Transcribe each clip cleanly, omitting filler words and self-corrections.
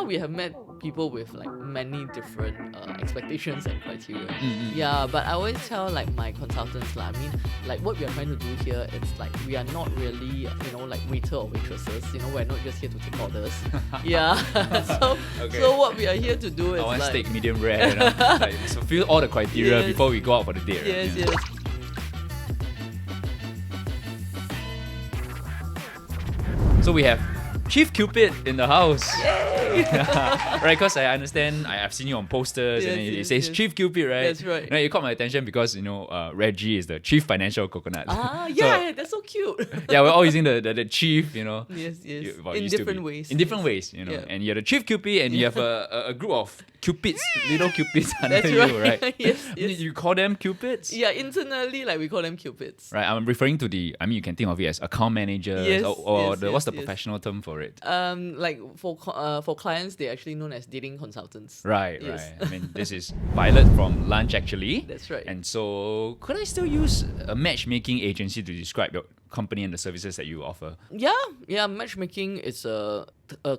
we have met people with like many different expectations and criteria. Yeah, but I always tell like my consultants I mean, like what we are trying to do here, it's like we are not really, like waiter or waitresses. We're not just here to take orders. Yeah. So what we are here to do is I want like steak medium rare, like fulfill all the criteria before we go out for the date. Right? Yes. So we have Chief Cupid in the house. Right, because I understand I've seen you on posters and it says Chief Cupid, right? That's right. You caught my attention because Reggie is the Chief Financial Coconut. That's so cute. Yeah, we're all using the chief, Yes. In different ways. In different ways, Yeah. And you're the Chief Cupid and you have a group of Cupids, little Cupids under That's you, right? Yes. You call them Cupids? Yeah, internally, like we call them Cupids. Right, I'm referring to you can think of it as account managers what's the professional term for it? Like for clients, they're actually known as dating consultants. Right. Yes. I mean, this is Violet from lunch actually. That's right. And so, could I still use a matchmaking agency to describe your company and the services that you offer? Yeah. Matchmaking is a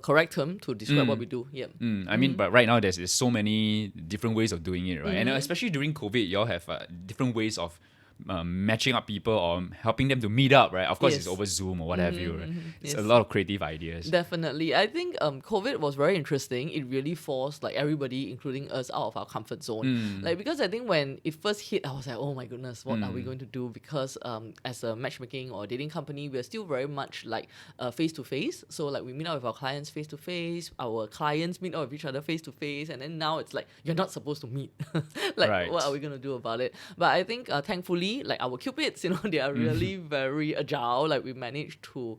correct term to describe what we do. Yeah. I mean, but right now there's so many different ways of doing it, right? And especially during COVID, you all have different ways of matching up people or helping them to meet up, right? Of course, it's over Zoom or what have you, right? It's a lot of creative ideas. Definitely. I think COVID was very interesting. It really forced like everybody, including us, out of our comfort zone. Like, because I think when it first hit, I was like, oh my goodness, what are we going to do? Because as a matchmaking or dating company, we're still very much like face-to-face. So like we meet up with our clients face-to-face, our clients meet up with each other face-to-face, and then now it's like, you're not supposed to meet. Like, what are we going to do about it? But I think thankfully, like our Cupids, they are really very agile. Like we managed to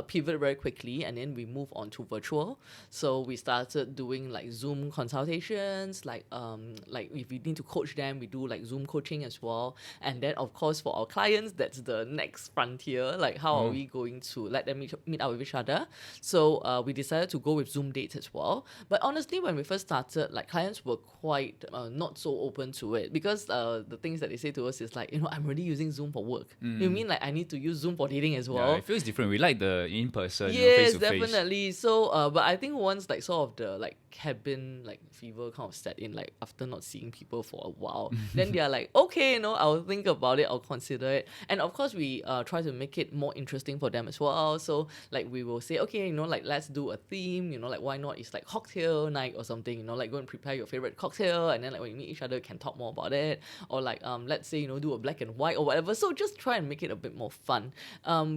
pivot very quickly, and then we move on to virtual. So we started doing like Zoom consultations, like if we need to coach them, we do like Zoom coaching as well. And then of course for our clients, that's the next frontier. Like how are we going to let them meet up with each other? So we decided to go with Zoom dates as well. But honestly, when we first started, like clients were quite not so open to it, because the things that they say to us is like, I'm already using Zoom for work. You mean like I need to use Zoom for dating as well? Yeah, it feels different. We like the in-person, yes, face-to-face. definitely. So, but I think once like sort of the like cabin like fever kind of set in, like after not seeing people for a while, then they are like, okay, I'll think about it, I'll consider it. And of course, we try to make it more interesting for them as well. So like we will say, okay, like let's do a theme. Like why not? It's like cocktail night or something. Like go and prepare your favorite cocktail, and then like when you meet each other, you can talk more about it. Or like let's say do a black and white or whatever. So just try and make it a bit more fun.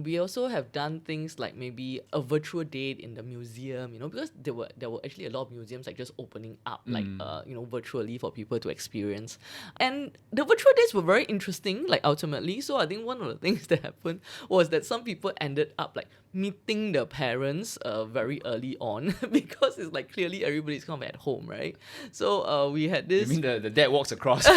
We also have done things like maybe a virtual date in the museum, because there were actually a lot of museums like just opening up like virtually for people to experience. And the virtual dates were very interesting, like ultimately. So I think one of the things that happened was that some people ended up like meeting the parents very early on because it's like clearly everybody's kind of at home, right? So we had this. You mean the dad walks across?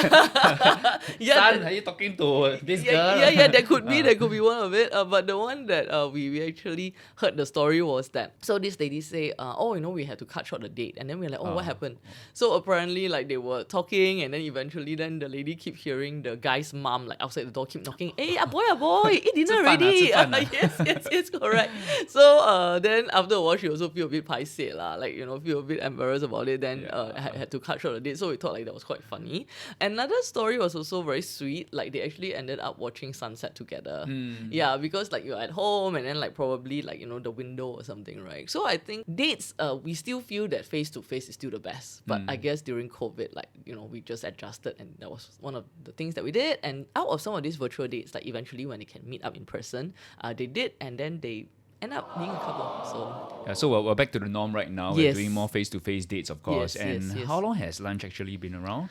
Yeah, Son, are you talking to this girl? Yeah, that could be one of it. But the one that we actually heard the story was that, so this lady say, we had to cut short the date, and then we're like, what happened? So apparently like they were talking, and then eventually then the lady keep hearing the guy's mom like outside the door keep knocking. Hey, boy, eat dinner already. Yes, correct. So then after a while she also feel a bit paiseh lah, like feel a bit embarrassed about it. Then had to cut short the date. So we thought like that was quite funny. Another story was also very sweet. Like they actually ended up watching sunset together. Yeah, because like you're at home and then like probably like the window or something, right? So I think dates, we still feel that face to face is still the best. But I guess during COVID, like we just adjusted, and that was one of the things that we did. And out of some of these virtual dates, like eventually when they can meet up in person, they did, and then they end up being a couple. So we're back to the norm right now. We're doing more face-to-face dates, of course. Yes. How long has lunch actually been around?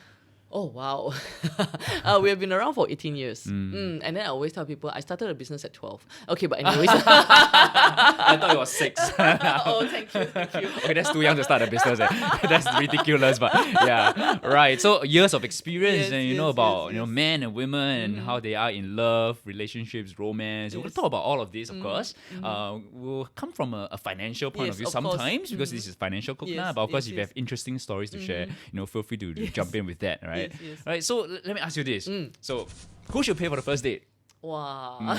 Oh, wow. We have been around for 18 years. And then I always tell people, I started a business at 12. Okay, but anyways. I thought it was 6. Oh, thank you. Okay, that's too young to start a business. That's ridiculous, but yeah. Right, so years of experience and about men and women and how they are in love, relationships, romance. We'll talk about all of this, of course. We'll come from a financial point of view sometimes, because this is financial coconut. But of course, if you have interesting stories to share, feel free to jump in with that, right? Yes. Right, so let me ask you this. So, who should pay for the first date? Wow.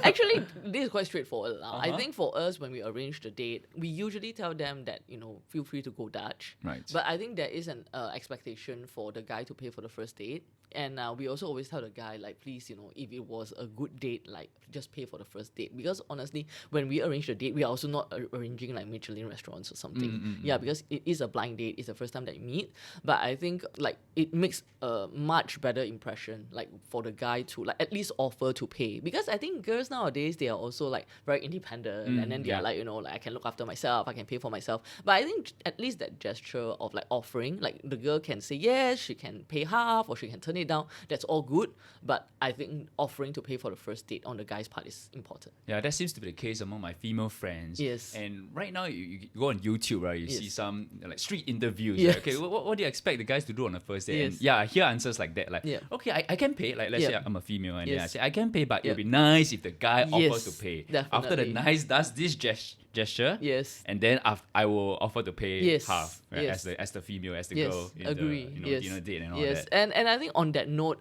Actually, this is quite straightforward. I think for us, when we arrange the date, we usually tell them that, feel free to go Dutch. Right. But I think there is an expectation for the guy to pay for the first date. And we also always tell the guy, like, please, if it was a good date, like, just pay for the first date. Because honestly, when we arrange the date, we are also not arranging like Michelin restaurants or something. Yeah, because it is a blind date. It's the first time that you meet. But I think, like, it makes a much better impression, like, for the guy to, like, at least offer to pay. Because I think girls nowadays, they are also, like, very independent. And then they are like, like, I can look after myself. I can pay for myself. But I think at least that gesture of, like, offering, like, the girl can say yes, she can pay half, or she can turn it down. That's all good. But I think offering to pay for the first date on the guy's part is important. Yeah, that seems to be the case among my female friends. Yes. And right now, you go on YouTube, right? You see some like street interviews. Yes. Right? Okay, what do you expect the guys to do on the first date? Yes. And yeah, I hear answers like that. Like, okay, I can pay. Like, let's say I'm a female, and then I say I can pay, but it'll be nice if the guy offers to pay. Definitely. After the nice does this gesture, and then I will offer to pay half, right? As the female, as the girl in agree. the dinner date and all that. And I think on that note,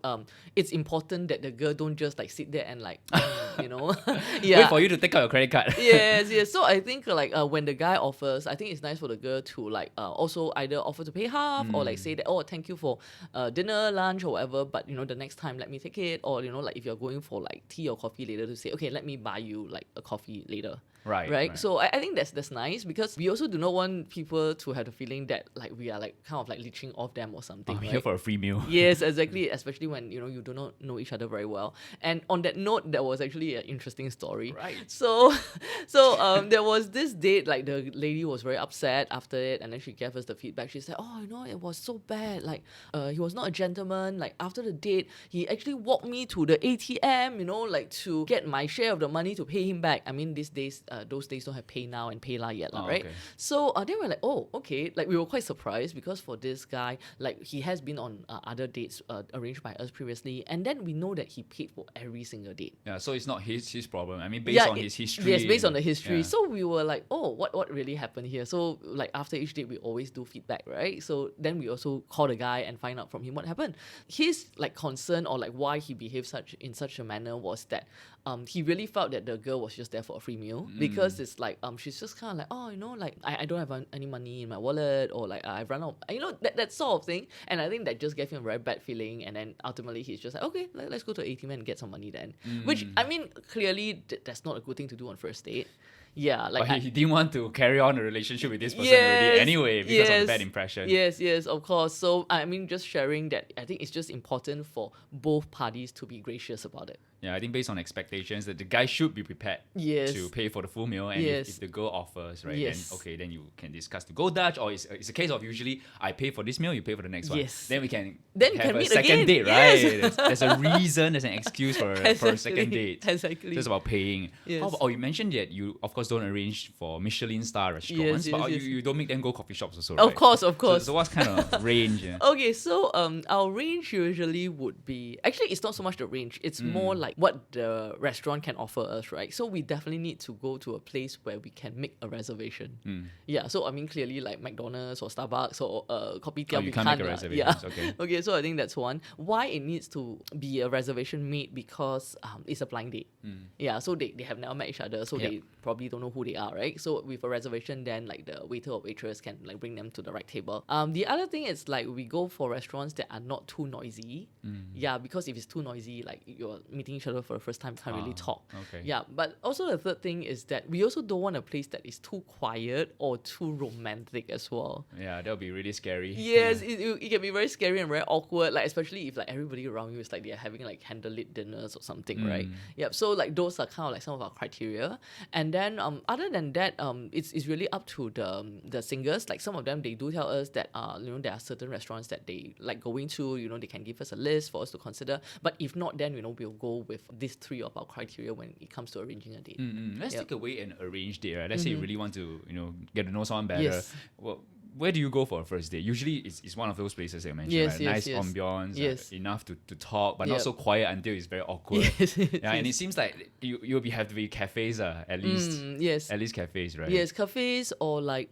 it's important that the girl don't just like sit there and like wait for you to take out your credit card. yes. So I think like when the guy offers, I think it's nice for the girl to like also either offer to pay half or like say that, oh, thank you for dinner, lunch or whatever, but the next time let me take it, or like if you're going for like tea or coffee later, to say, okay, let me buy you like a coffee later. Right. So I think that's nice, because we also do not want people to have the feeling that like we are like kind of like leeching off them or something. I'm here for a free meal. Yes, exactly. Especially when you do not know each other very well. And on that note, there was actually an interesting story. Right. So there was this date, like the lady was very upset after it, and then she gave us the feedback. She said, oh, it was so bad. Like he was not a gentleman. Like after the date, he actually walked me to the ATM, like to get my share of the money to pay him back. I mean, these days, those days don't have Pay Now and PayLah yet, right? Okay. So they were like, oh, okay. Like we were quite surprised, because for this guy, like he has been on other dates arranged by us previously, and then we know that he paid for every single date. Yeah, so it's not his problem. I mean, based on his history. Yes, based on the history. So we were like, oh, what really happened here? So like after each date, we always do feedback, right? So then we also call the guy and find out from him what happened. His like concern, or like why he behaved in such a manner, was that he really felt that the girl was just there for a free meal, because it's like she's just kind of like, oh, like I don't have any money in my wallet, or like I've run out, that sort of thing. And I think that just gave him a very bad feeling, and then ultimately he's just like, okay, let's go to ATM and get some money then. Which I mean, clearly that's not a good thing to do on first date. Yeah, like but he didn't want to carry on a relationship with this person already anyway, because of the bad impression. Yes, of course. So I mean, just sharing that, I think it's just important for both parties to be gracious about it. Yeah, I think based on expectations, that the guy should be prepared to pay for the full meal, and if the girl offers, right, then you can discuss to go Dutch, or it's a case of usually I pay for this meal, you pay for the next one. Then we can have a second date, right? There's a reason, there's an excuse for a second date. Exactly. Just about paying. Yes. You mentioned that you of course don't arrange for Michelin star restaurants, but you don't make them go coffee shops also, right? Of course. So what's kind of range? Okay, so our range usually would be, actually it's not so much the range, it's more like what the restaurant can offer us, right? So we definitely need to go to a place where we can make a reservation. Yeah, so I mean clearly like McDonald's or Starbucks or Kopitiam, you can't make a reservation. Yeah. Okay, so I think that's one. Why it needs to be a reservation made, because it's a blind date. Yeah, so they have never met each other, so they probably don't know who they are, right? So with a reservation, then like the waiter or waitress can like bring them to the right table. The other thing is like we go for restaurants that are not too noisy. Yeah, because if it's too noisy, like you're meeting each other for the first time, can't really talk. Okay. Yeah, but also the third thing is that we also don't want a place that is too quiet or too romantic as well. Yeah, that would be really scary. Yes, it can be very scary and very awkward, like especially if like everybody around you is like they're having like candlelit dinners or something, right? Yep. So like those are kind of like some of our criteria. And then other than that, it's really up to the singers. Like some of them, they do tell us that there are certain restaurants that they like going to. They can give us a list for us to consider. But if not, then we'll go with these three of our criteria when it comes to arranging a date. Let's take away an arranged date, right? Let's say you really want to get to know someone better. Yes. Well, where do you go for a first date? Usually it's one of those places that you mentioned, Yes, right? yes, Nice yes. ambience, Yes. enough to talk, but not Yep. so quiet until it's very awkward. Yes, Yeah, and it seems like you'll have to be cafes, at least. yes. At least cafes, right? Yes, cafes or like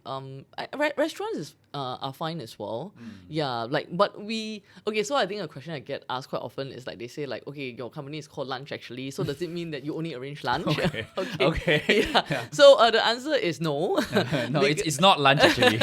restaurants are fine as well. Yeah, like but so I think a question I get asked quite often is like they say like, okay, your company is called lunch actually, so does it mean that you only arrange lunch? Okay. Okay. Okay. Yeah. So the answer is no. No, it's not lunch actually.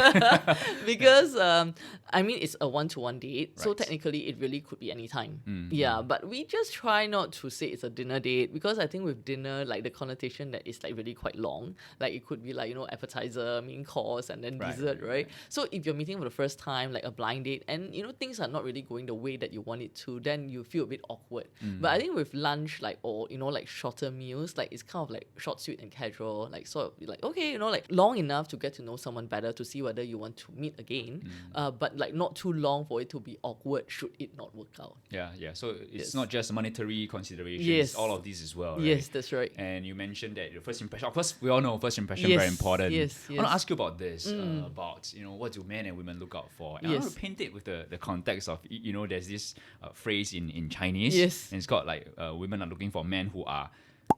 Because I mean it's a one-to-one date, so Right. technically it really could be any time. Yeah, but we just try not to say it's a dinner date because I think with dinner, like the connotation that is like really quite long. Like it could be like, you know, appetizer, main course, and then Right, dessert, right, right? So if you're meeting for the first time, like a blind date, and you know things are not really going the way that you want it to, then you feel a bit awkward. But I think with lunch, like, or you know, like shorter meals, like it's kind of like short, sweet, and casual. Like sort of like, okay, you know, like long enough to get to know someone better, to see whether you want to meet again. But like not too long for it to be awkward should it not work out. Yeah. So it's Yes. not just monetary considerations, Yes. all of these as well, right? Yes, that's right. And you mentioned that your first impression, of course, we all know first impression Yes, very important. yes, I want yes. to ask you about this, about, you know, what do men and women look out for? And I want Yes. to paint it with the context of, you know, there's this phrase in Chinese, Yes. and it's called like, women are looking for men who are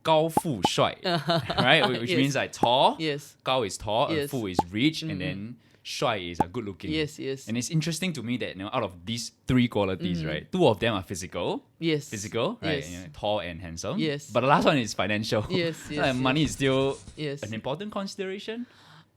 高富帅, right? Which Yes. means like tall, Yes. 高 is tall, Yes. fu is rich, and then 帅 is good looking. Yes, yes. And it's interesting to me that, you know, out of these three qualities, right, two of them are physical, Yes. right? Yes. You know, tall and handsome. Yes. But the last one is financial. Yes, So, yes, like, money yes. is still Yes. an important consideration.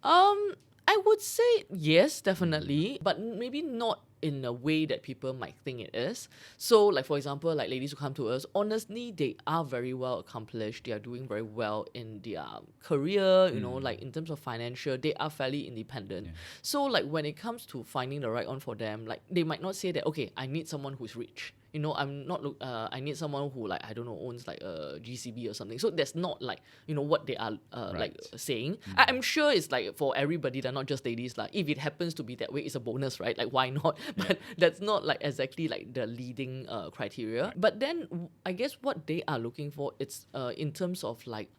I would say yes, definitely, but maybe not in a way that people might think it is. So, like for example, like ladies who come to us, honestly, they are very well accomplished. They are doing very well in their career. You know, like in terms of financial, they are fairly independent. Yeah. So, like when it comes to finding the right one for them, like they might not say that, okay, I need someone who's rich. You know, I'm not I need someone who, like, I don't know, owns like a GCB or something. So that's not like, you know, what they are like saying. I'm sure it's like for everybody, they're not just ladies. Like if it happens to be that way, it's a bonus, right? Like why not? But that's not like exactly like the leading criteria. But then I guess what they are looking for, it's in terms of like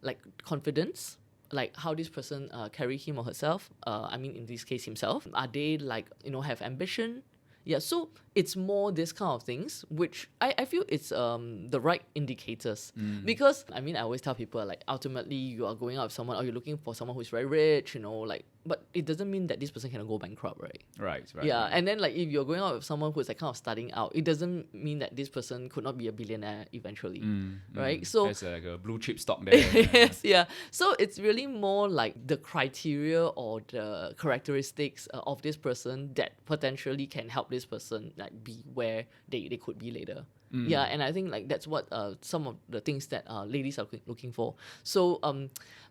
confidence. Like how this person carry him or herself. I mean, in this case, himself. Are they like, you know, have ambition? Yeah, so it's more this kind of things, which I feel it's the right indicators. Because, I mean, I always tell people, like, ultimately, you are going out with someone or you're looking for someone who's very rich, you know, like, but it doesn't mean that this person can go bankrupt, right? Right. Yeah, and then, like, if you're going out with someone who's, like, kind of starting out, it doesn't mean that this person could not be a billionaire eventually, right? So, there's like a blue chip stock there. yes, yeah. So it's really more like the criteria or the characteristics of this person that potentially can help this person like be where they could be later. Yeah, and I think like that's what some of the things that ladies are looking for. So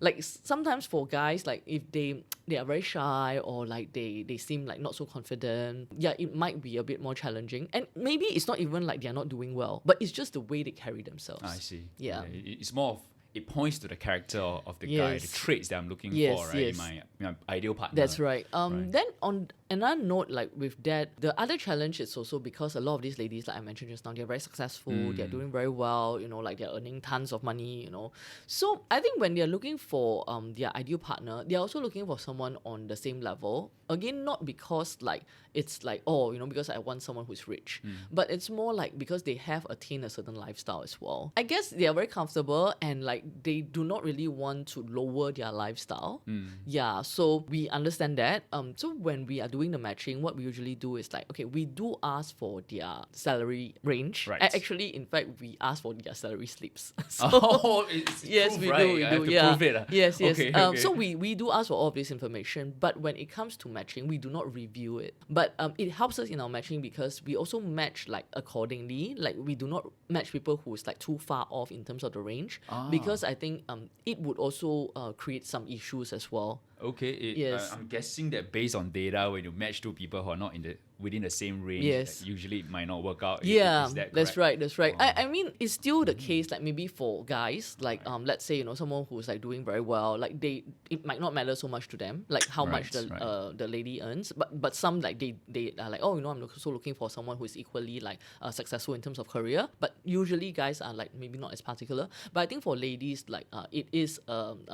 like sometimes for guys, like if they are very shy or like they seem like not so confident, yeah, it might be a bit more challenging. And maybe it's not even like they're not doing well, but it's just the way they carry themselves. I see. Yeah. It's more of, it points to the character of the guy, the Yes. traits that I'm looking Yes, for, right? yes. In my ideal partner. That's right. Then on another note, like with that, the other challenge is also because a lot of these ladies, like I mentioned just now, they're very successful, they're doing very well, you know, like they're earning tons of money, you know. So I think when they're looking for their ideal partner, they're also looking for someone on the same level. Again, not because like it's like, oh, you know, because I want someone who's rich. But it's more like because they have attained a certain lifestyle as well. I guess they are very comfortable and like they do not really want to lower their lifestyle. Yeah, so we understand that. So when we are doing the matching, what we usually do is like, okay, we do ask for their salary range. Right. Actually, in fact, we ask for their salary slips. So, Oh, it's yes, proof, we right? do. We I do. have to Yeah. prove it. Yes. Yes. Okay, okay. So we do ask for all of this information, but when it comes to matching, we do not review it. But it helps us in our matching because we also match like accordingly. Like we do not match people who's like too far off in terms of the range, because I think it would also create some issues as well. Okay, Yes. I'm guessing that based on data, when you match two people who are not within the same range, Yes. usually it might not work out. Yeah, Is that that's correct? right. That's right. I mean, it's still the case. Like maybe for guys, like let's say, you know, someone who's like doing very well, like it might not matter so much to them, like how much the lady earns. But some like they are like, oh, you know, I'm also looking for someone who is equally like successful in terms of career. But usually guys are like maybe not as particular. But I think for ladies, like it is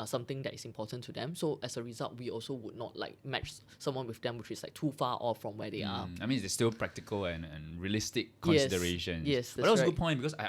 something that is important to them. So as a result, result, we also would not like match someone with them which is like too far off from where they are. I mean, it's still practical and realistic considerations. Yes, but that was a that's good point because I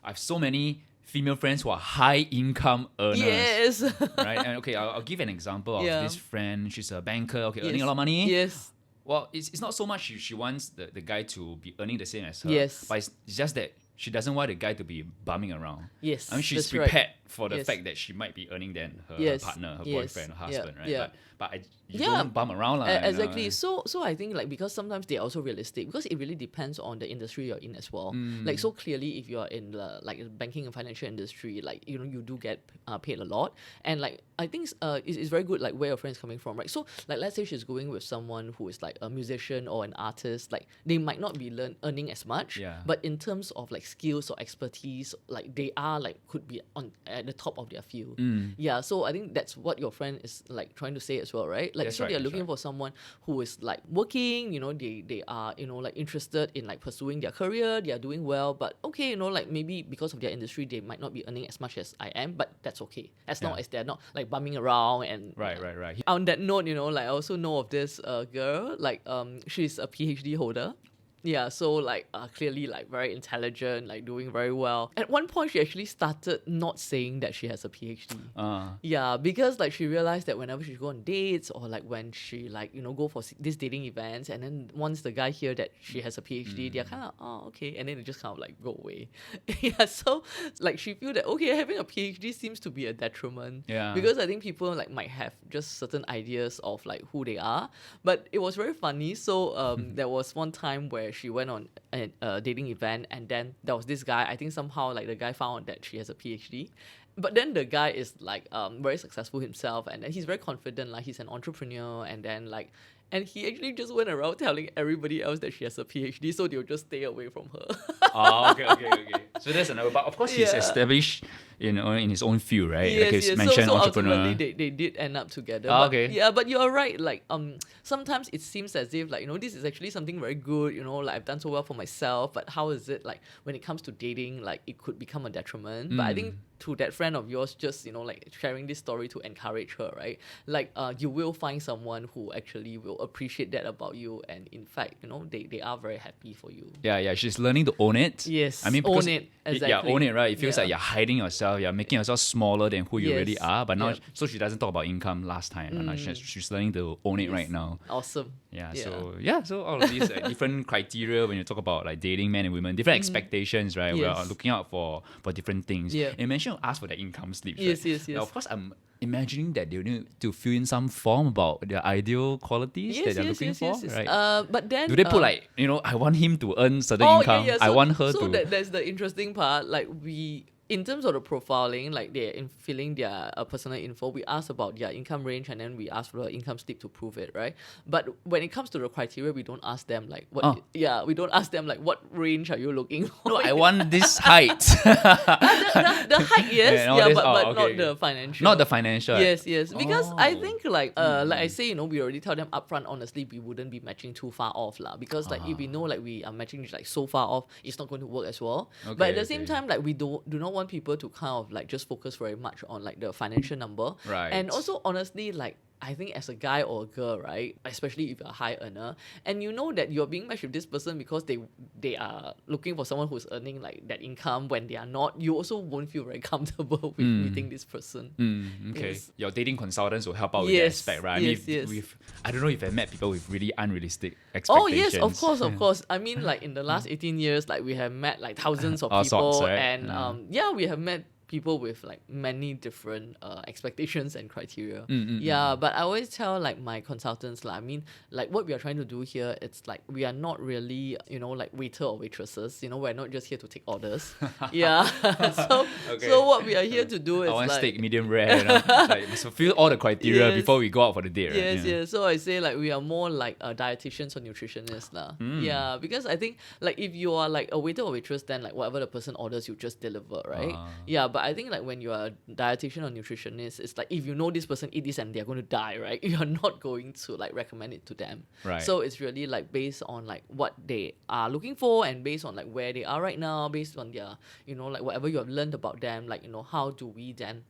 have so many female friends who are high income earners. Yes. Right? And okay, I'll give an example of this friend. She's a banker, earning a lot of money. Yes. Well, it's not so much she wants the guy to be earning the same as her. Yes. But it's just that she doesn't want the guy to be bumming around. Yes. I mean, she's that's prepared right. for the Yes. fact that she might be earning than her Yes. partner, her Yes. boyfriend, her husband, right? Yeah. But you Yeah. don't bum around. Exactly. You know. So I think like because sometimes they're also realistic because it really depends on the industry you're in as well. Like so clearly if you're in the like banking and financial industry, like you know you do get paid a lot, and like I think it's very good like where your friend's coming from, right? So like let's say she's going with someone who is like a musician or an artist, like they might not be earning as much, but in terms of like skills or expertise, like they are like could be on at the top of their field. Yeah. So I think that's what your friend is like trying to say as well, right? Like That's so right, they're that's looking right. for someone who is like working, you know, they are, you know, like interested in like pursuing their career, they are doing well, but okay, you know, like maybe because of their industry they might not be earning as much as I am, but that's okay. As long as they're not like bumming around and Right. On that note, you know, like I also know of this girl, like she's a PhD holder. Yeah, so like clearly like very intelligent, like doing very well. At one point she actually started not saying that she has a PhD. Yeah, because like she realized that whenever she go on dates or like when she like, you know, go for these dating events, and then once the guy hear that she has a PhD, they're kind of, oh, okay. And then they just kind of like go away. Yeah, so like she feel that, okay, having a PhD seems to be a detriment. Yeah. Because I think people like might have just certain ideas of like who they are. But it was very funny. So there was one time where she went on a dating event, and then there was this guy. I think somehow like the guy found that she has a PhD, but then the guy is like very successful himself, and then he's very confident, like he's an entrepreneur, and then like and he actually just went around telling everybody else that she has a PhD, so they'll just stay away from her. Okay. So that's another. But of course, he's established, you know, in his own field, right? Yes, like he's yes. mentioned So entrepreneur. ultimately they did end up together. Oh, But okay. yeah, but you're right. Like sometimes it seems as if like, you know, this is actually something very good. You know, like I've done so well for myself. But how is it like when it comes to dating? Like it could become a detriment. But I think to that friend of yours, just, you know, like sharing this story to encourage her, right? Like you will find someone who actually will appreciate that about you, and in fact, you know, they are very happy for you. Yeah. She's learning to own it. Yes, I mean, because own it. Yeah, Exactly. own it, right? It feels like you're hiding yourself. You're making yourself smaller than who you really Yes. are. But now, Yep. so she doesn't talk about income last time. Now she's learning to own it right now. Awesome. Yeah. So all of these different criteria when you talk about like dating men and women, different expectations, right? We are Yes. looking out for different things. Yeah. And you mentioned you ask for the income slips. Yes, right? yes. Now, of course, I'm imagining that they need to fill in some form about their ideal qualities that they're looking for, right? But then Do they put like, you know, I want him to earn certain oh, income. Yeah. I So, want her so to. that's the interesting part. Like we, in terms of the profiling, like they're in filling their personal info, we ask about their income range, and then we ask for the income slip to prove it, right? But when it comes to the criteria, we don't ask them like what. Oh. Yeah, we don't ask them like what range are you looking for. No, I want this height. the height, yes, Yeah, and all yeah, this- but okay, not okay. the financial. Not the financial. Yes, because I Oh. think like I say, you know, we already tell them upfront, honestly, we wouldn't be matching too far off lah. Because like if we know like we are matching like so far off, it's not going to work as well. But at the same time, like we do not want people to kind of like just focus very much on like the financial number. Right. And also honestly, like I think as a guy or a girl, right, especially if you're a high earner, and you know that you're being matched with this person because they are looking for someone who's earning like that income when they are not, you also won't feel very comfortable with meeting this person. Okay. Yes. Your dating consultants will help out with that Yes, aspect, right? yes, I mean, yes. I don't know if I met people with really unrealistic Oh expectations. yes, of course. I mean, like in the last 18 years, like we have met like thousands of All people, sorts, right? and we have met people with like many different expectations and criteria. But I always tell like my consultants, like, I mean, like what we are trying to do here, it's like we are not really, you know, like waiter or waitresses. You know, we're not just here to take orders. So what we are here to do is I want like steak medium rare, you know? Like must fulfill all the criteria Yes. before we go out for the date, right? Yes, Yeah. yes. So I say like we are more like dietitians or nutritionists lah. Yeah, because I think like if you are like a waiter or waitress, then like whatever the person orders, you just deliver, right? Yeah, but I think like when you are a dietitian or nutritionist, it's like if you know this person eat this and they're going to die, right? You're not going to like recommend it to them. Right. So it's really like based on like what they are looking for, and based on like where they are right now, based on their, you know, like whatever you have learned about them, like, you know, how do we then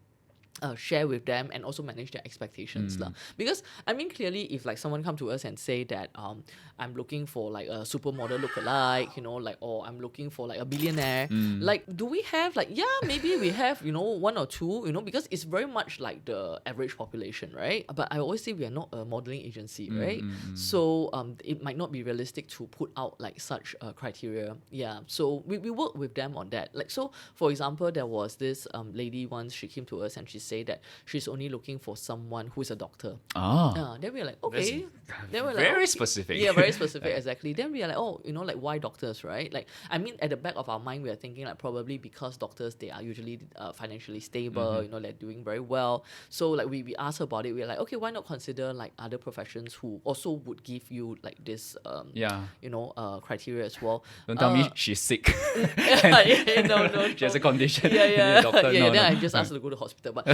share with them and also manage their expectations lah. Because I mean, clearly, if like someone come to us and say that I'm looking for like a supermodel lookalike, you know, like, or I'm looking for like a billionaire, like, do we have like, yeah, maybe we have, you know, one or two, you know, because it's very much like the average population, right? But I always say we are not a modeling agency, right? So it might not be realistic to put out like such criteria. Yeah, so we work with them on that. Like, so for example, there was this lady once, she came to us and she said that she's only looking for someone who's a doctor. Then we're like, okay. Then we're like, very okay. specific. Yeah, very specific, exactly. Then we are like, oh, you know, like, why doctors, right? Like, I mean, at the back of our mind, we are thinking like probably because doctors, they are usually financially stable, you know, they're doing very well. So like we asked about it, we're like, okay, why not consider like other professions who also would give you like this, you know, criteria as well. Don't tell me she's sick. No. She has a condition. Yeah. Doctor. Yeah, no, then no. I just asked her to go to hospital. But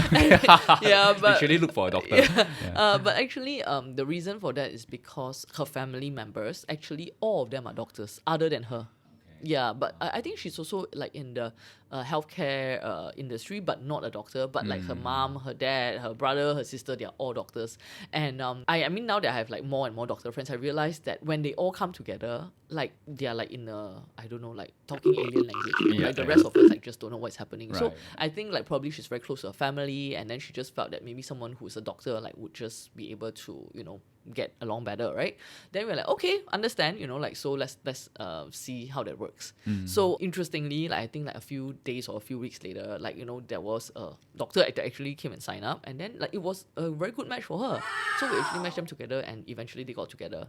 yeah, but literally look for a doctor. but actually, the reason for that is because her family members, actually all of them are doctors, other than her. Yeah, but I think she's also like in the healthcare industry, but not a doctor. But like her mom, her dad, her brother, her sister, they are all doctors. And I mean, now that I have like more and more doctor friends, I realize that when they all come together, like they are like in a, I don't know, like talking alien language. Like the rest of us like just don't know what's happening. So I think like probably she's very close to her family, and then she just felt that maybe someone who's a doctor like would just be able to, you know, get along better, right? Then we're like, okay, understand, you know, like, so let's see how that works. So interestingly, like I think like a few days or a few weeks later, like, you know, there was a doctor that actually came and signed up, and then like it was a very good match for her. So we actually matched them together, and eventually they got together.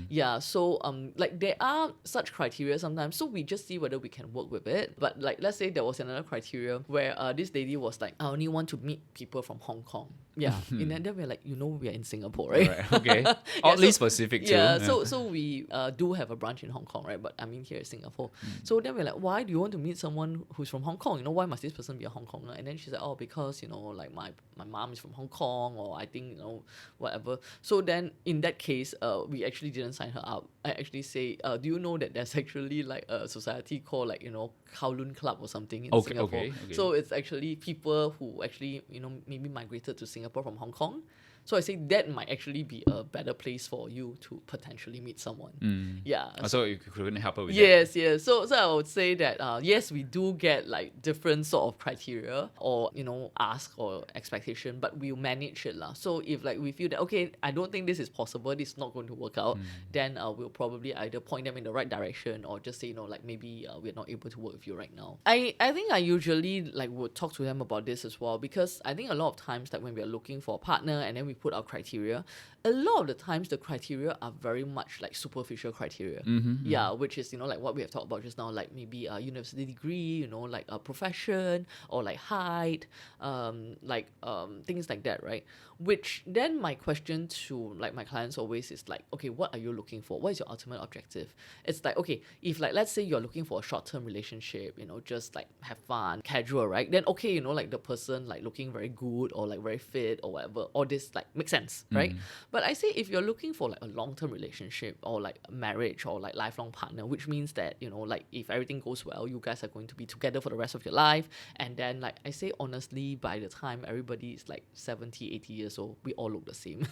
Yeah, so like there are such criteria sometimes, so we just see whether we can work with it. But like, let's say there was another criteria where this lady was like, I only want to meet people from Hong Kong. Yeah, and then we're like, you know, we're in Singapore, right? Okay. Oddly specific too. Yeah, so we do have a branch in Hong Kong, right? But I mean, here in Singapore. So then we're like, why do you want to meet someone who's from Hong Kong? You know, why must this person be a Hong Konger? And then she's like, oh, because, you know, like my mom is from Hong Kong, or I think, you know, whatever. So then in that case, we actually didn't sign her up. I actually say, do you know that there's actually like a society called like, you know, Kowloon Club or something in Singapore? Okay. So it's actually people who actually, you know, maybe migrated to Singapore from Hong Kong. So I say that might actually be a better place for you to potentially meet someone. Yeah. So you couldn't help her with that? Yes. So I would say that yes, we do get like different sort of criteria or, you know, ask or expectation, but we'll manage it lah. So if like we feel that, okay, I don't think this is possible, this is not going to work out, then we'll probably either point them in the right direction or just say, you know, like maybe we're not able to work with you right now. I think I usually like would talk to them about this as well, because I think a lot of times that when we're looking for a partner and then we put our criteria, a lot of the times the criteria are very much like superficial criteria. Yeah, which is, you know, like what we have talked about just now, like maybe a university degree, you know, like a profession or like height, things like that, right? Which then my question to like my clients always is like, okay, what are you looking for? What is your ultimate objective? It's like, okay, if like let's say you're looking for a short-term relationship, you know, just like have fun, casual, right? Then okay, you know, like the person like looking very good or like very fit or whatever, all this like makes sense, right? But I say if you're looking for like a long-term relationship or like marriage or like lifelong partner, which means that, you know, like if everything goes well, you guys are going to be together for the rest of your life. And then like I say honestly, by the time everybody is like 70, 80 years old, we all look the same.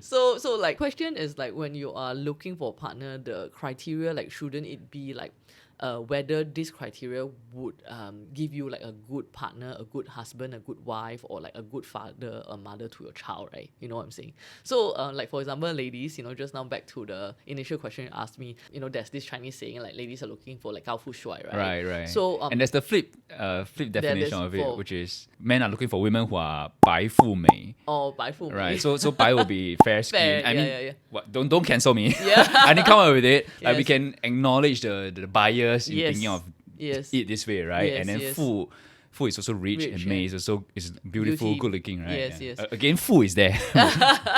So like question is like when you are looking for a partner, the criteria, like shouldn't it be like whether this criteria would give you like a good partner, a good husband, a good wife, or like a good father or mother to your child, right? You know what I'm saying? So like for example, ladies, you know, just now back to the initial question you asked me, you know, there's this Chinese saying like ladies are looking for like 高富帅, right? Right. So and there's the flip definition of it, which is men are looking for women who are 白富美. Oh, 白富美. Right. So 白 will be fair skin. I mean, yeah. What, don't cancel me. Yeah. I didn't come up with it. Like we can acknowledge the bias in thinking of it this way, right? And then 富 is also rich and Mei is also beautiful, good looking, right? Yes. Again, 富 is there.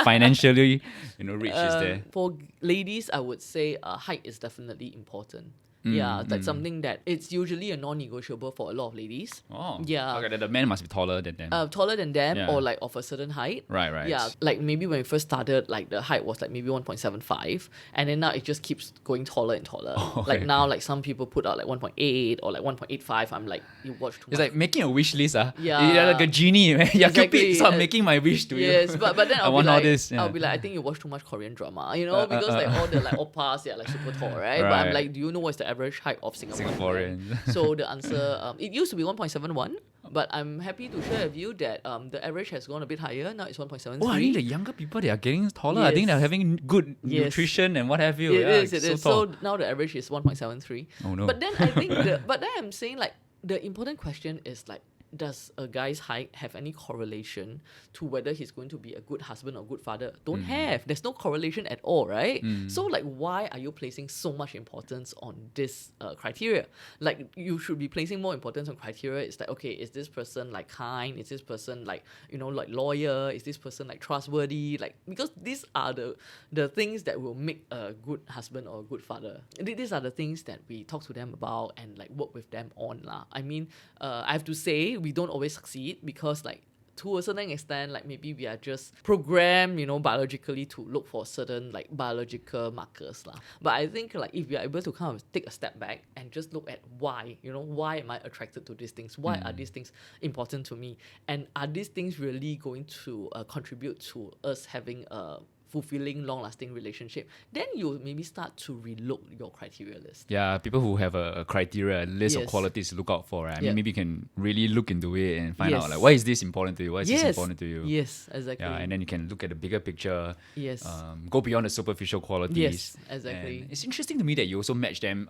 Financially, you know, rich is there. For ladies, I would say height is definitely important. Yeah, that's something that it's usually a non-negotiable for a lot of ladies. Oh. Yeah. Okay, the man must be taller than them. Taller than them Yeah. or like of a certain height. Right. Yeah, like maybe when we first started, like the height was like maybe 1.75, and then now it just keeps going taller and taller. Like now, like some people put out like 1.8 or like 1.85. I'm like, you watch too much. It's like making a wish list. Yeah. You're like a genie, man. Yeah, Exactly. Cupid, start making my wish to you. Yes, but then I I'll be want like, all this. Yeah. I'll be like, I think you watch too much Korean drama, you know, because like all the like oppas, they're like super tall, right? But I'm Right. like, do you know what's the average height of Singaporean? Singaporeans. So the answer, it used to be 1.71, but I'm happy to share with you that the average has gone a bit higher. Now it's 1.73. Oh, I think the younger people, they are getting taller. I think they're Yes. having good Yes. nutrition and what have you. It Yeah, is. it's So tall. now the average is 1.73. Oh, no. But then I think, but then I'm saying like the important question is like, does a guy's height have any correlation to whether he's going to be a good husband or good father? Don't have. There's no correlation at all, right? So like, why are you placing so much importance on this criteria? Like, you should be placing more importance on criteria. It's like, okay, is this person like kind? Is this person like, you know, like loyal? Is this person like trustworthy? Like, because these are the things that will make a good husband or a good father. These are the things that we talk to them about and like work with them on lah. I mean, I have to say, we don't always succeed because like to a certain extent, like maybe we are just programmed, you know, biologically to look for certain like biological markers lah. But I think like if we are able to kind of take a step back and just look at why, you know, why am I attracted to these things? Why are these things important to me? And are these things really going to contribute to us having a fulfilling, long-lasting relationship? Then you maybe start to relook your criteria list. Yeah, people who have a criteria, a list of Yes. qualities to look out for, right? I Yeah. mean, maybe you can really look into it and find out Yes. like, why is this important to you? Why is this Yes. important to you? Yes, exactly. Yeah, and then you can look at the bigger picture. Yes. Go beyond the superficial qualities. Yes, exactly. And it's interesting to me that you also match them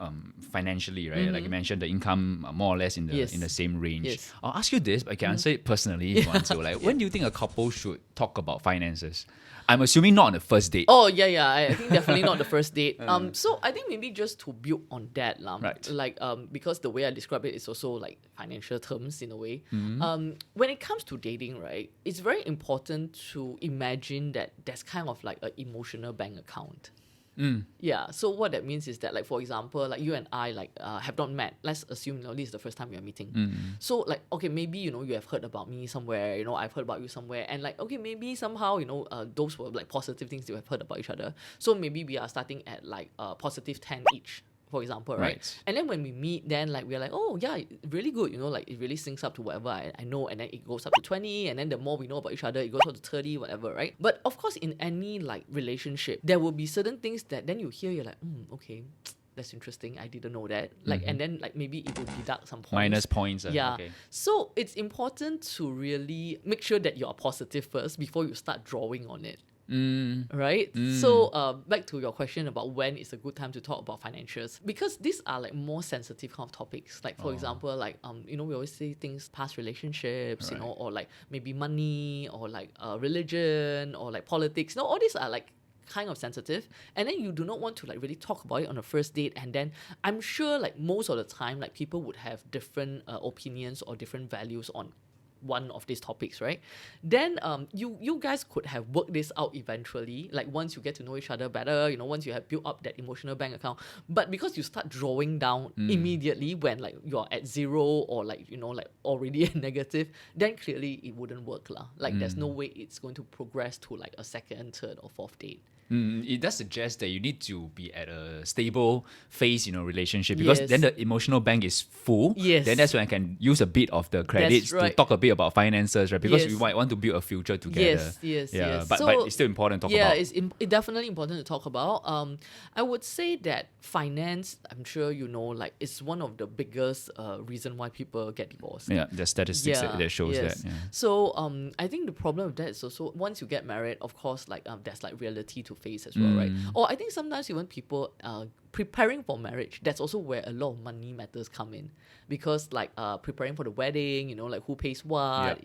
financially, right? Like you mentioned, the income more or less in the Yes. in the same range. Yes. I'll ask you this, but I can answer it personally if you want to. Like, when do you think a couple should talk about finances? I'm assuming not on the first date. Oh yeah. I think definitely not the first date. So I think maybe just to build on that, Right. like because the way I describe it is also like financial terms in a way. When it comes to dating, right, it's very important to imagine that there's kind of like an emotional bank account. Yeah, so what that means is that, like, for example, like you and I like have not met. Let's assume, you know, this is the first time we are meeting. So like, okay, maybe, you know, you have heard about me somewhere, you know, I've heard about you somewhere, and like, okay, maybe somehow, you know, those were like positive things you have heard about each other. So maybe we are starting at like positive 10 each, for example, right? And then when we meet, then like we're like, oh yeah, really good, you know, like it really syncs up to whatever I know, and then it goes up to 20, and then the more we know about each other, it goes up to 30, whatever, right? But of course, in any like relationship, there will be certain things that then you hear, you're like, okay, that's interesting, I didn't know that. Like, and then like maybe it will deduct some points. Minus points. Yeah. Okay. So it's important to really make sure that you are positive first before you start drawing on it. Right? So back to your question about when is a good time to talk about financials, because these are like more sensitive kind of topics. Like for example, like you know, we always say things past relationships, you know, or like maybe money, or like religion, or like politics. You know, all these are like kind of sensitive, and then you do not want to like really talk about it on a first date. And then I'm sure like most of the time, like people would have different opinions or different values on one of these topics, right? Then you guys could have worked this out eventually, like once you get to know each other better, you know, once you have built up that emotional bank account. But because you start drawing down immediately when like you're at zero, or like, you know, like already negative, then clearly it wouldn't work lah. Like there's no way it's going to progress to like a second, third, or fourth date. It does suggest that you need to be at a stable phase in a relationship, because Yes. then the emotional bank is full. Yes. Then that's when I can use a bit of the credits to right. talk a bit about finances, right? Because Yes. we might want to build a future together. Yes. But So, it's still important to talk yeah, about. it's definitely important to talk about. I would say that finance, I'm sure you know, like it's one of the biggest reason why people get divorced. Yeah, the statistics that shows yes. that. Yeah. So I think the problem with that is also once you get married, of course, like there's like reality to face as well, right? Or I think sometimes even people preparing for marriage, that's also where a lot of money matters come in, because like preparing for the wedding, you know, like who pays what,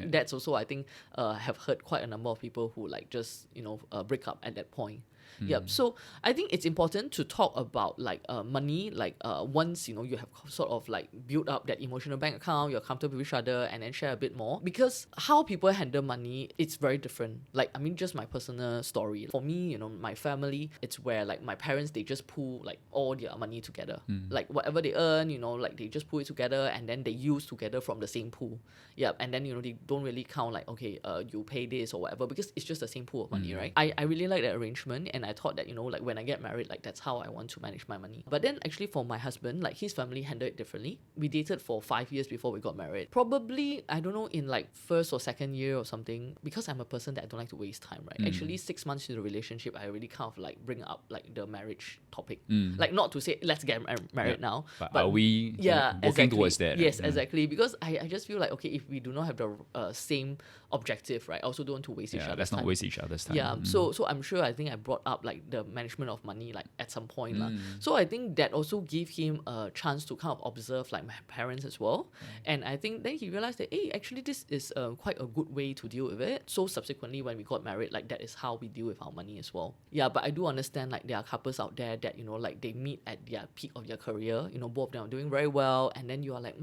that's also, I think, have heard quite a number of people who like just, you know, break up at that point. Yep. So I think it's important to talk about like money, like once you have sort of like built up that emotional bank account, you're comfortable with each other, and then share a bit more, because how people handle money, it's very different. Like, I mean, just my personal story. For me, my family, it's where like my parents, they just pool like all their money together. Like whatever they earn, like they just pull it together, and then they use together from the same pool. Yep. And then, they don't really count like, okay, you pay this or whatever, because it's just the same pool of money, right? I really like that arrangement, and I thought that, like when I get married, like that's how I want to manage my money. But then actually for my husband, like his family handled it differently. We dated for 5 years before we got married. Probably, I don't know, in like first or second year or something, because I'm a person that I don't like to waste time, right? Actually 6 months into the relationship, I really kind of like bring up like the marriage topic. Like, not to say let's get married now, but are we working towards that? Yes, exactly. Because I just feel like, okay, if we do not have the same objective, right, I also don't want to waste each other's time. Let's not waste each other's time. Yeah, so I'm sure, I think I brought up like the management of money like at some point. So I think that also gave him a chance to kind of observe like my parents as well. And I think then he realized that, hey, actually this is quite a good way to deal with it. So subsequently when we got married, like that is how we deal with our money as well. Yeah, but I do understand like there are couples out there that, like they meet at their peak of their career, both of them are doing very well, and then you are like,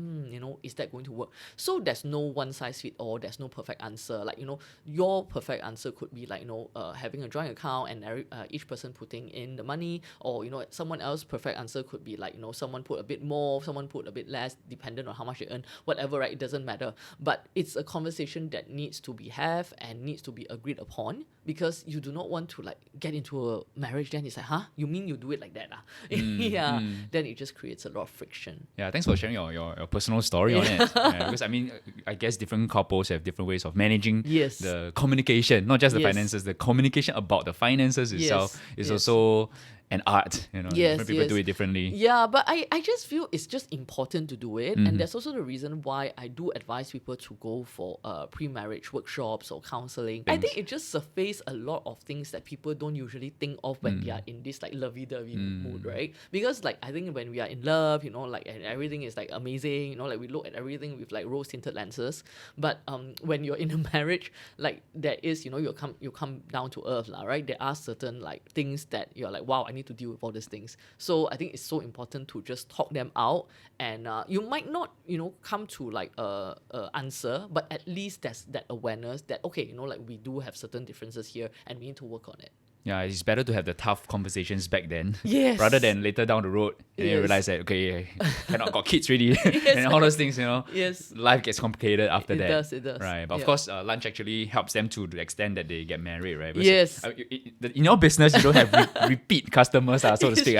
is that going to work? So there's no one size fit all, there's no perfect answer. Like, your perfect answer could be like, having a joint account and each person putting in the money, or, someone else perfect answer could be like, someone put a bit more, someone put a bit less, dependent on how much they earn, whatever, right? It doesn't matter. But it's a conversation that needs to be had and needs to be agreed upon, because you do not want to like get into a marriage, then it's like, huh? You mean you do it like that? Then it just creates a lot of friction. Yeah, thanks for sharing your personal story on it. Because I mean, I guess different couples have different ways of managing the communication, not just the finances, the communication about the finances itself is also an art, different people do it differently. Yeah, but I just feel it's just important to do it. And that's also the reason why I do advise people to go for pre-marriage workshops or counseling. I think it just surfaces a lot of things that people don't usually think of when they are in this like lovey-dovey mood, right? Because like I think when we are in love, like, and everything is like amazing, like we look at everything with like rose-tinted lenses. But when you're in a marriage, like there is, you come down to earth, right? There are certain like things that you're like, wow, I need to deal with all these things. So I think it's so important to just talk them out, and you might not come to like a answer, but at least there's that awareness that, okay, like we do have certain differences here and we need to work on it. Yeah, it's better to have the tough conversations back then, rather than later down the road and you realize that, okay, cannot got kids ready, and all those things, life gets complicated after that. It does. Right, but of course, lunch actually helps them to the extent that they get married, right? Because, in your business, you don't have repeat customers, so to speak.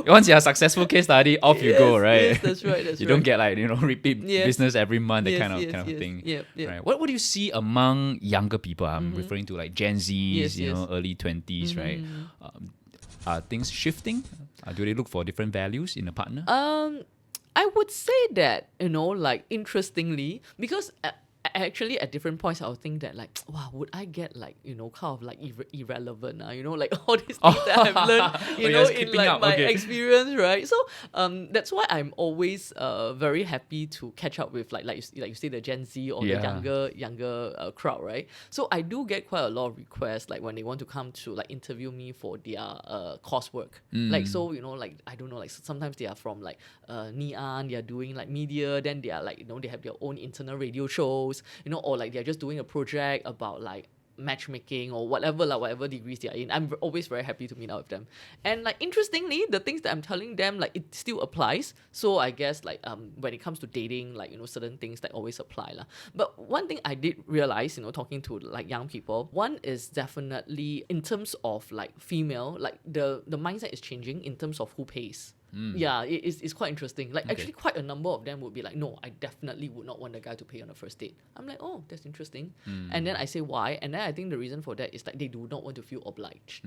Once you have a successful case study, off you go, right? Yes, that's right. You don't get like repeat business every month, that kind of thing. Yep. Right. What do you see among younger people? I'm referring to like Gen Zs, early 20s. Right? Are things shifting? Do they look for different values in a partner? I would say that, like interestingly, because actually at different points I would think that like, wow, would I get like, kind of like irrelevant, like all these things that I've learned, in like my experience, right? So that's why I'm always very happy to catch up with like you say the Gen Z or the younger crowd, right? So I do get quite a lot of requests like when they want to come to like interview me for their coursework. Like, so like I don't know, like sometimes they are from like Ngee-Ann, they are doing like media, then they are like they have their own internal radio shows, or like they're just doing a project about like matchmaking or whatever degrees they are in. I'm always very happy to meet up with them. And like interestingly, the things that I'm telling them, like it still applies. So I guess like when it comes to dating, like certain things that always apply lah. But one thing I did realize, talking to like young people, one is definitely in terms of like female, like the mindset is changing in terms of who pays. Yeah, it's quite interesting. Like actually quite a number of them would be like, no, I definitely would not want the guy to pay on the first date. I'm like, oh, that's interesting. And then I say why, and then I think the reason for that is like they do not want to feel obliged.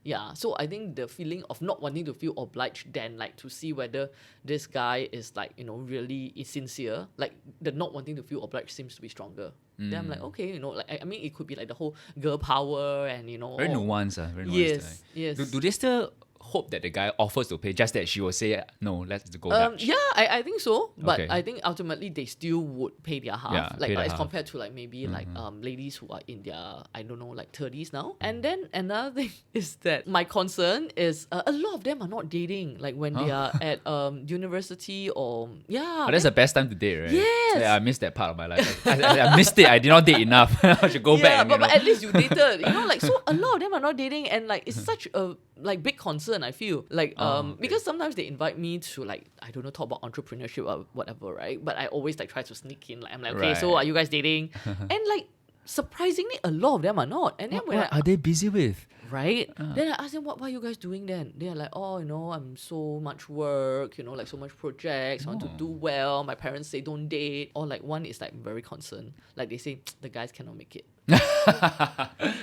Yeah, so I think the feeling of not wanting to feel obliged, then like to see whether this guy is like really is sincere, like the not wanting to feel obliged seems to be stronger. Then I'm like, okay, like I mean it could be like the whole girl power and very nuanced, very nuanced. Yes. Do they still hope that the guy offers to pay, just that she will say no, let's go Dutch. Yeah, I think so. But Okay. I think ultimately they still would pay their half. Yeah, like pay their as half. compared to like maybe like ladies who are in their, I don't know, like 30s now. And then another thing is that my concern is a lot of them are not dating like when they are at university or But that's the best time to date, right? Yes. Yeah, I missed that part of my life. I missed it. I did not date enough. I should go back. yeah, And, but at least you dated, like so a lot of them are not dating, and like it's such a like big concern. I feel like okay. because sometimes they invite me to like, I don't know, talk about entrepreneurship or whatever, right? But I always like try to sneak in, like I'm like, okay, so Right. are you guys dating? And like surprisingly a lot of them are not. And then when what are they busy with? right? Then I asked them, what are you guys doing then? They're like, oh, I'm so much work, like so much projects, I want to do well. My parents say don't date. Or like one is like very concerned. Like they say, the guys cannot make it.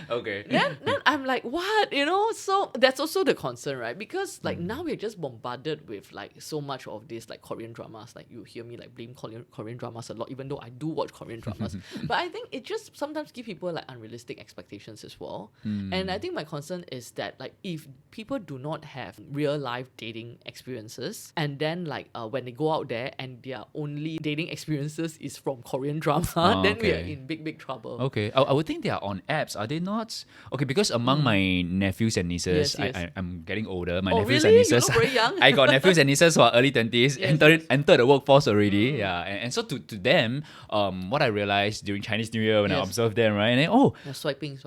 Okay. Then I'm like, what? So that's also the concern, right? Because like now we're just bombarded with like so much of this like Korean dramas. Like you hear me like blame Korean dramas a lot, even though I do watch Korean dramas. But I think it just sometimes give people like unrealistic expectations as well. And I think my concern is that like if people do not have real life dating experiences, and then like when they go out there and their only dating experiences is from Korean drama, then we are okay. in big trouble. Okay, I would think they are on apps. Are they not? Okay, because among my nephews and nieces, Yes, yes. I'm getting older. My Oh, nephews really? and You nieces, look very young. I got nephews and nieces who are early 20s, Yes, enter the workforce already. Yeah, and so to them, what I realized during Chinese New Year when I Yes. observed them, right, and then, Yeah, swiping.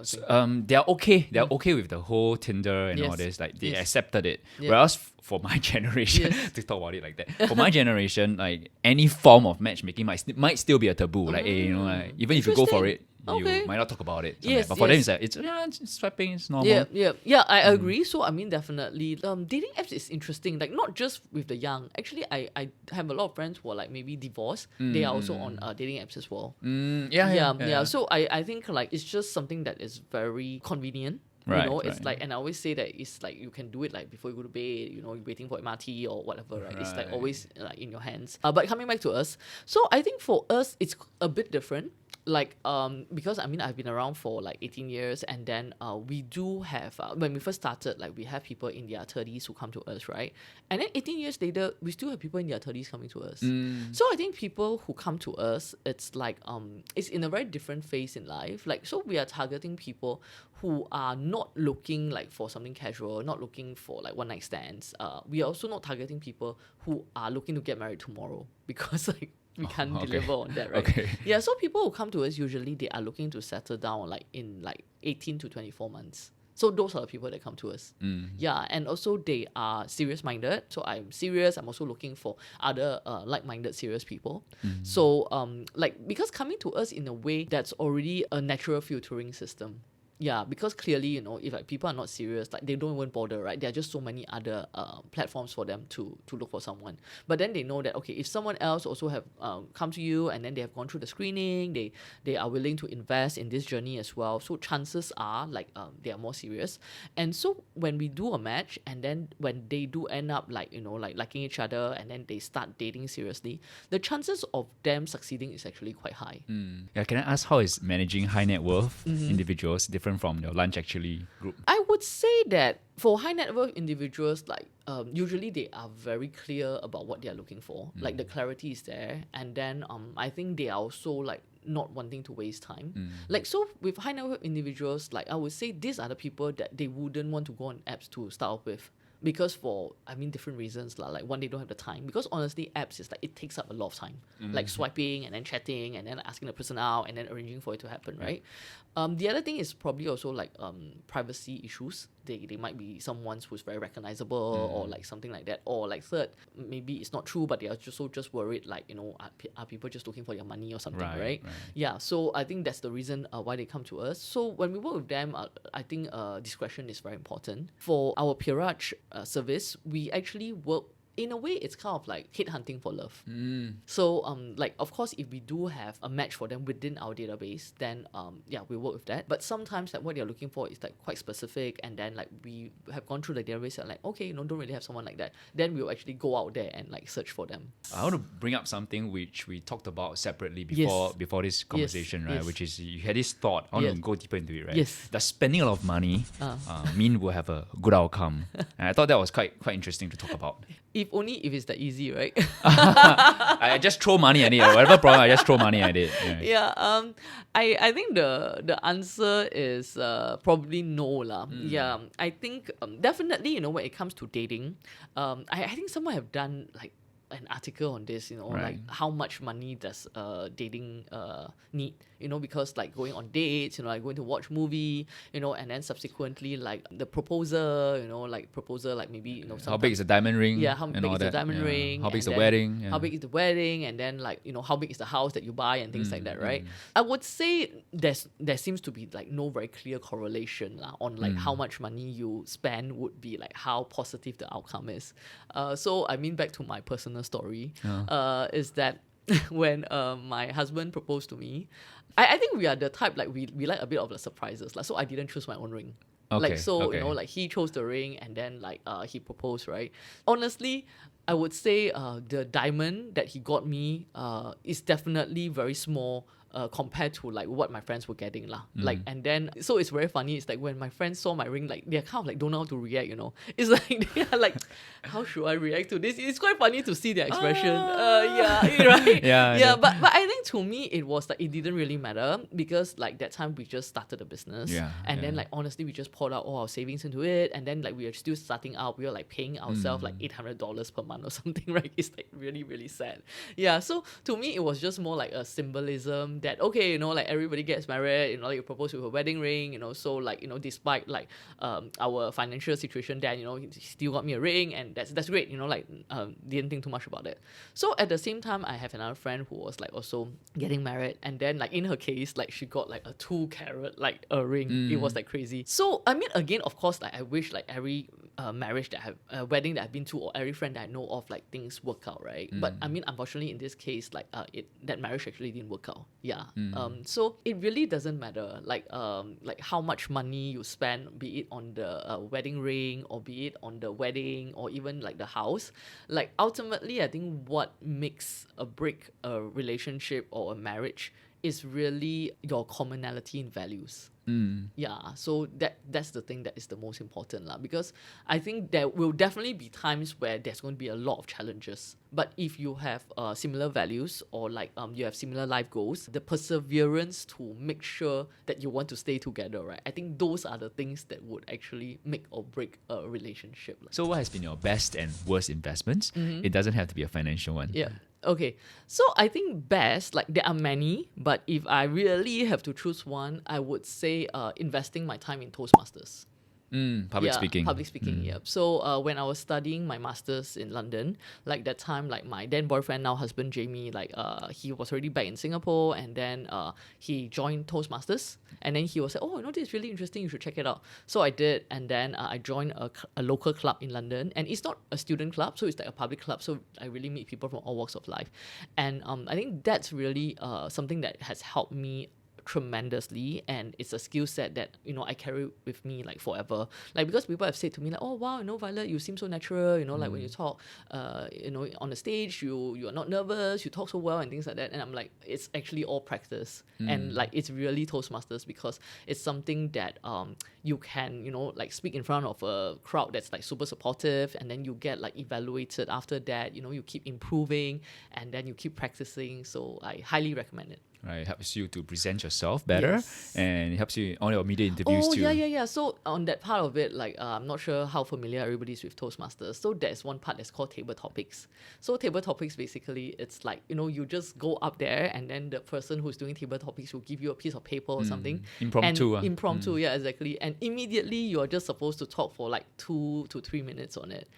they're okay. They're okay with the whole Tinder and all Yes. this. Like they Yes. accepted it. Yeah. Whereas for my generation, Yes. to talk about it like that, for my generation, like any form of matchmaking might still be a taboo. Like, like, even if you go for it, Okay. you might not talk about it. Yes, But for them, yes. it's swiping. It's normal. Yeah, I agree. So I mean, definitely, dating apps is interesting. Like not just with the young. Actually, I have a lot of friends who are like maybe divorced. They are also on dating apps as well. Yeah. So I think like it's just something that is very convenient. Right, It's right. like, and I always say that it's like you can do it like before you go to bed, you're waiting for MRT or whatever, right? It's like Right. always like in your hands. But coming back to us, so I think for us it's a bit different. Like because I mean I've been around for like 18 years, and then we do have when we first started, like we have people in their 30s who come to us, right? And then 18 years later we still have people in their 30s coming to us. So I think people who come to us, it's like it's in a very different phase in life. Like so we are targeting people who are not looking like for something casual, not looking for like one night stands. We are also not targeting people who are looking to get married tomorrow, because like we can't okay. deliver on that, right? Okay. Yeah, so people who come to us usually they are looking to settle down like in like 18 to 24 months. So those are the people that come to us. Yeah, and also they are serious minded. So I'm serious. I'm also looking for other like minded serious people. So like because coming to us in a way that's already a natural filtering system. Yeah, because clearly, if like people are not serious, like they don't even bother, right? There are just so many other platforms for them to look for someone. But then they know that, okay, if someone else also have come to you and then they have gone through the screening, they are willing to invest in this journey as well. So chances are like they are more serious. And so when we do a match, and then when they do end up like, like liking each other, and then they start dating seriously, the chances of them succeeding is actually quite high. Yeah, can I ask how is managing high net worth individuals different from your lunch actually group? I would say that for high net worth individuals, like usually they are very clear about what they are looking for. Like the clarity is there, and then I think they are also like not wanting to waste time. Like so with high net worth individuals, like I would say these are the people that they wouldn't want to go on apps to start off with. Because for, different reasons. Like one, they don't have the time. Because honestly, apps is like, it takes up a lot of time. Like swiping and then chatting and then asking the person out and then arranging for it to happen, right? The other thing is probably also like privacy issues. They might be someone who's very recognizable or like something like that. Or like third, maybe it's not true, but they are just worried like, are people just looking for your money or something, right? Yeah, so I think that's the reason why they come to us. So when we work with them, I think discretion is very important. For our peerage service, we actually work in a way, it's kind of like headhunting for love. So, like, of course, if we do have a match for them within our database, then, yeah, we work with that. But sometimes, like, what they're looking for is, like, quite specific. And then, like, we have gone through the database and, like, okay, don't really have someone like that. Then we'll actually go out there and, like, search for them. I want to bring up something which we talked about separately Yes. before this conversation, right? Yes. Which is you had this thought. I want Yes. to go deeper into it, right? Yes. Does spending a lot of money mean we'll have a good outcome? And I thought that was quite interesting to talk about. If only if it's that easy, right? I just throw money at it. Whatever problem, I just throw money at it. Yeah, I think the answer is probably no lah. Yeah, I think definitely, when it comes to dating, I think someone have done like an article on this, Right. like how much money does dating need, because like going on dates, like going to watch movie, and then subsequently like the proposal, like maybe, How big is the diamond ring? yeah, how and big all is the that? diamond Yeah. ring? How big is and the then wedding? Yeah. How big is the wedding? And then like, how big is the house that you buy and things like that, right? I would say there seems to be like no very clear correlation on like how much money you spend would be like how positive the outcome is. So I mean, back to my personal story, is that when my husband proposed to me, I think we are the type like we like a bit of the surprises. Like, so I didn't choose my own ring. Okay, Like, so, okay. like he chose the ring and then like he proposed, right? Honestly, I would say the diamond that he got me is definitely very small compared to like what my friends were getting lah. Like, and then so it's very funny. It's like when my friends saw my ring, like they're kind of like don't know how to react. It's like they're like, how should I react to this? It's quite funny to see their expression. Yeah, right. Yeah. But I think to me it was like it didn't really matter because like that time we just started the business. Yeah, And then yeah. like honestly we just poured out all our savings into it, and then like we were still starting out. We were like paying ourselves like $800 per month or something, right? It's like really, really sad. Yeah. So to me it was just more like a symbolism that okay, like everybody gets married, like you propose with a wedding ring, so like, despite like our financial situation then, he still got me a ring, and that's great, like didn't think too much about it. So at the same time I have another friend who was like also getting married, and then like in her case like she got like a 2-carat like a ring. It was like crazy. So I mean, again, of course, like I wish like every marriage that I have, wedding that I've been to, or every friend that I know of, like things work out, right? But I mean, unfortunately in this case, like that marriage actually didn't work out. Yeah. So it really doesn't matter like how much money you spend, be it on the wedding ring or be it on the wedding or even like the house. Like ultimately I think what makes or break a relationship or a marriage is really your commonality in values. Yeah, so that's the thing that is the most important lah. Because I think there will definitely be times where there's going to be a lot of challenges. But if you have similar values or like you have similar life goals, the perseverance to make sure that you want to stay together, right? I think those are the things that would actually make or break a relationship. So what has been your best and worst investments? It doesn't have to be a financial one. Yeah. Okay. So I think best, like there are many, but if I really have to choose one, I would say investing my time in Toastmasters. Public speaking. Public speaking, yeah. So when I was studying my masters in London, like that time, like my then boyfriend, now husband Jamie, like he was already back in Singapore, and then he joined Toastmasters, and then he was like, oh, this is really interesting, you should check it out. So I did, and then I joined a local club in London, and it's not a student club, so it's like a public club, so I really meet people from all walks of life. And I think that's really something that has helped me tremendously, and it's a skill set that I carry with me like forever. Like because people have said to me like, oh wow, Violet, you seem so natural, like when you talk on the stage, you are not nervous, you talk so well and things like that. And I'm like, it's actually all practice. And like it's really Toastmasters because it's something that you can like speak in front of a crowd that's like super supportive, and then you get like evaluated after that. You keep improving, and then you keep practicing. So I highly recommend it. Right, it helps you to present yourself better, Yes. and it helps you on your media interviews too. Yeah. So on that part of it, like I'm not sure how familiar everybody is with Toastmasters. So there's one part that's called table topics. So table topics, basically, it's like you just go up there, and then the person who's doing table topics will give you a piece of paper or something. Impromptu. And impromptu, yeah, exactly. And immediately you're just supposed to talk for like 2 to 3 minutes on it.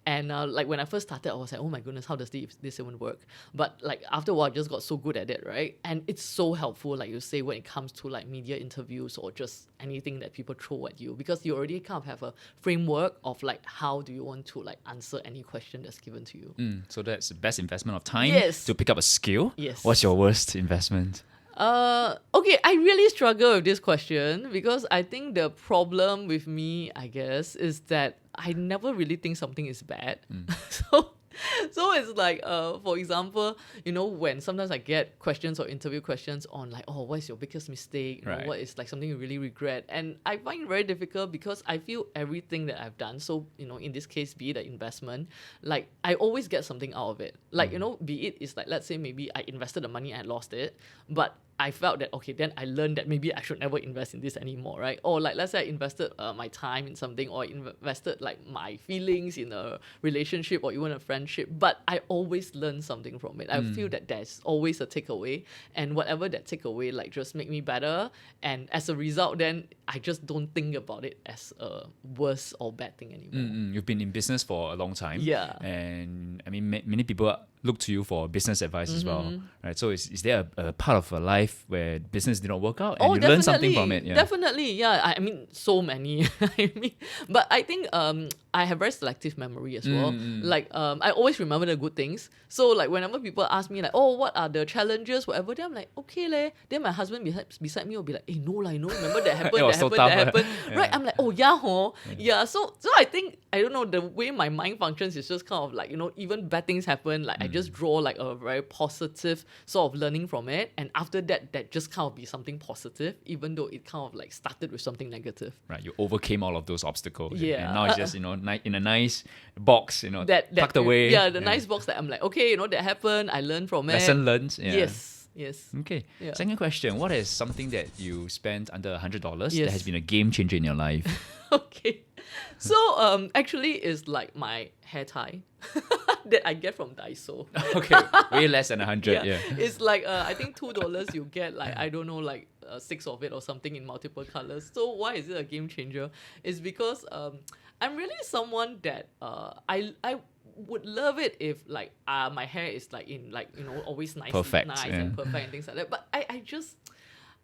And like when I first started, I was like, oh my goodness, how does this even work? But like after a while, I just got so good at it, right? And it's it's so helpful, like you say, when it comes to like media interviews or just anything that people throw at you, because you already kind of have a framework of like how do you want to like answer any question that's given to you. So that's the best investment of time Yes. to pick up a skill. Yes. What's your worst investment? Okay, I really struggle with this question because I think the problem with me, I guess, is that I never really think something is bad. So it's like, for example, when sometimes I get questions or interview questions on like, oh, what is your biggest mistake? Right. What is like something you really regret? And I find it very difficult because I feel everything that I've done, so, in this case, be it an investment, like I always get something out of it. Like, be it is like, let's say maybe I invested the money and I lost it, but I felt that, okay, then I learned that maybe I should never invest in this anymore, right? Or like, let's say I invested my time in something, or I invested like my feelings in a relationship or even a friendship, but I always learn something from it. I feel that there's always a takeaway, and whatever that takeaway like just make me better. And as a result, then I just don't think about it as a worse or bad thing anymore. You've been in business for a long time. Yeah. And I mean, many people look to you for business advice as well, right? So is there a part of a life where business did not work out and you learn something from it? Yeah. Definitely, yeah. I mean, so many. But I think I have very selective memory as well. Like I always remember the good things. So like whenever people ask me like, oh, what are the challenges, whatever, then I'm like, okay leh. Then my husband beside me will be like, hey, no lah, remember that happened, that happened. Yeah. Right? I'm like, oh yeah, yeah. So I think, I don't know, the way my mind functions is just kind of like, even bad things happen, like I just draw like a very positive sort of learning from it, and after that just kind of be something positive, even though it kind of like started with something negative. Right, you overcame all of those obstacles. Yeah. And now it's just, in a nice box, that tucked away. Yeah, the nice box that I'm like, okay, that happened, I learned from it. Lesson learned. Yeah. Yes. Okay. Yeah. Second question: what is something that you spent under $100 Yes. that has been a game changer in your life? Okay. So actually it's like my hair tie that I get from Daiso. Okay, way less than 100. Yeah. It's like I think $2 you get like, I don't know, like 6 of it or something in multiple colors. So why is it a game changer? It's because I'm really someone that I would love it if like my hair is like in like always nice, Perfect, nice yeah. and perfect and things like that. But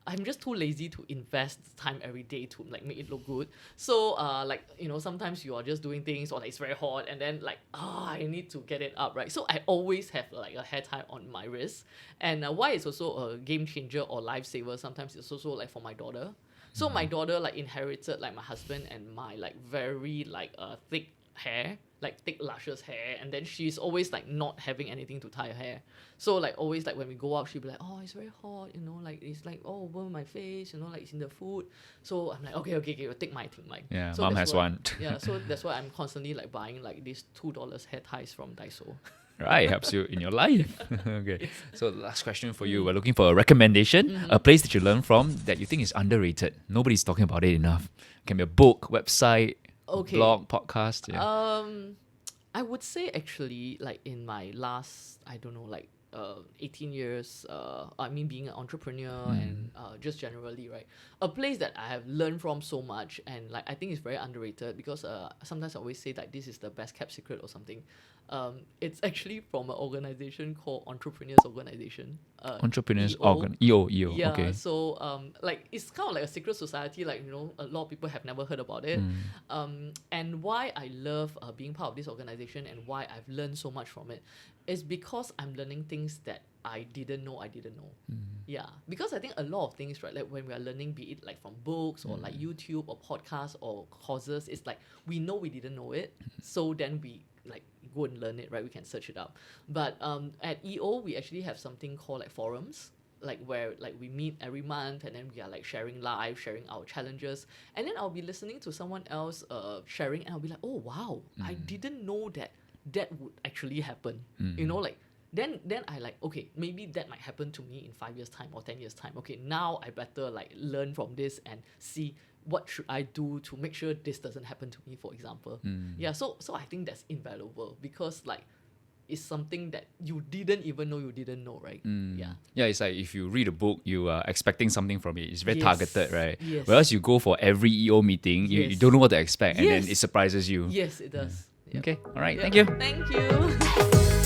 I'm just too lazy to invest time every day to like make it look good. So like sometimes you are just doing things, or like it's very hot, and then like I need to get it up, right? So I always have like a hair tie on my wrist. And why it's also a game changer or lifesaver, sometimes it's also like for my daughter. So my daughter like inherited like my husband and my like very like thick hair, like thick luscious hair, and then she's always like not having anything to tie her hair. So like always like when we go out, she'll be like, oh, it's very hot, like it's like all over my face, like it's in the food. So I'm like, okay, take my thing, Mike. Yeah, so mom has one. Yeah, so that's why I'm constantly like buying like these $2 hair ties from Daiso. Right, helps you in your life. Okay. So last question for you. We're looking for a recommendation, a place that you learn from that you think is underrated. Nobody's talking about it enough. It can be a book, website, blog, podcast. Yeah. I would say actually like in my last, I don't know, like 18 years, I mean being an entrepreneur and just generally, right? A place that I have learned from so much, and like I think it's very underrated because sometimes I always say that this is the best kept secret or something. It's actually from an organization called Entrepreneurs Organization. Entrepreneurs EO. EO. Yeah, Okay. so like it's kind of like a secret society, like a lot of people have never heard about it. And why I love being part of this organization and why I've learned so much from it is because I'm learning things that I didn't know. Yeah, because I think a lot of things, right, like when we are learning, be it like from books or like YouTube or podcasts or courses, it's like we know we didn't know it, so then we like go and learn it, right? We can search it up. But at EO, we actually have something called like forums, like where like we meet every month and then we are like sharing our challenges, and then I'll be listening to someone else sharing, and I'll be like, oh wow, I didn't know that would actually happen. Like then I like, okay, maybe that might happen to me in 5 years time or 10 years time. Okay, now I better like learn from this and see what should I do to make sure this doesn't happen to me, for example. Yeah, so I think that's invaluable because like it's something that you didn't even know you didn't know, right? Yeah, it's like if you read a book, you are expecting something from it. It's very Yes. targeted, right? Yes. Whereas you go for every EO meeting, you Yes. don't know what to expect, and then Yes. it surprises you. Yes, it does. Yeah. Okay, all right, Yeah. thank you. Thank you.